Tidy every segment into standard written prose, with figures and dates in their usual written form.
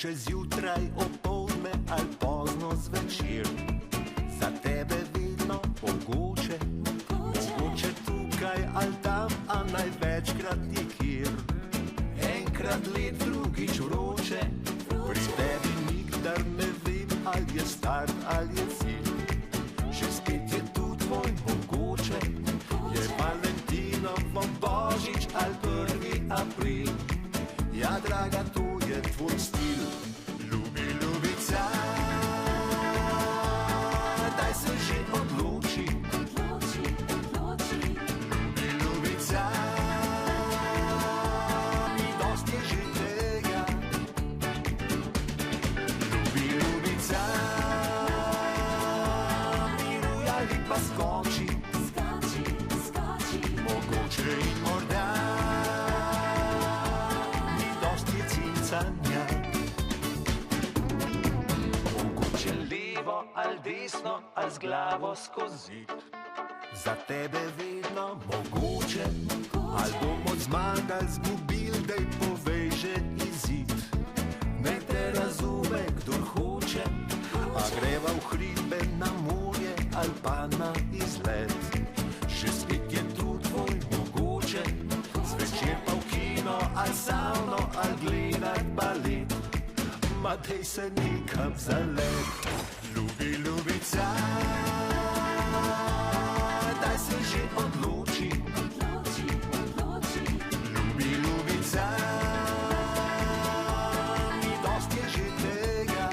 Mogoče zjutraj, opoldne ali pozno zvečer, za tebe vedno mogoče, mogoče tukaj ali tam, a največkrat nikjer. Enkrat let, drugič vroče, pri tebi nikdar ne vem, ali je start ali je cilj. Že spet je tu tvoj mogoče, je Valentinovo, Božič ali 1. april. Ja, draga, to je tvoj stil. Ljubi, ljubica, daj se že odloči. Ljubi, ljubica, ni dosti že tega. Ljubi, ljubica, miruj ali pa skoči. Mogoče in morda mogoče levo ali desno ali z glavo skozi. Za tebe vedno mogoče, ali bomo zmagali, zgubili, daj povej že izid. Naj te razume, kdor hoče, a greva v hribe, na morje ali pa na izlet. Še spet je tu tvoj mogoče, zvečer pa v kino ali savno ali gledat balet. Ma dej se nekam zalet. Ljubi, ljubica, daj se že odloči. Ljubi, ljubica, ni dosti je že tega.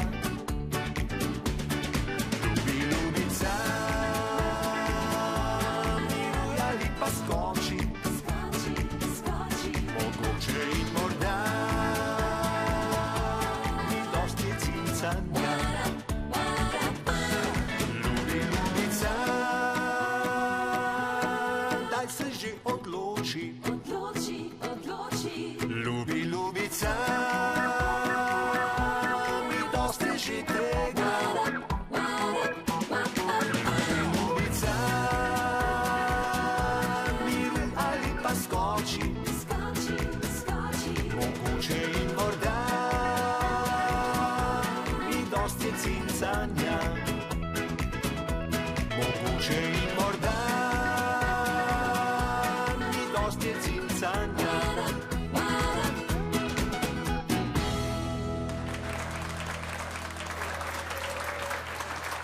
Ljubi, ljubica, miruj ali pa skoči. Mogoče in morda ljubi, ljubica, daj se že odloči. Ljubi, ljubica, mi dosti že tega. Ljubi, ljubica, miruj ali pa skoči. Mogoče in morda cinca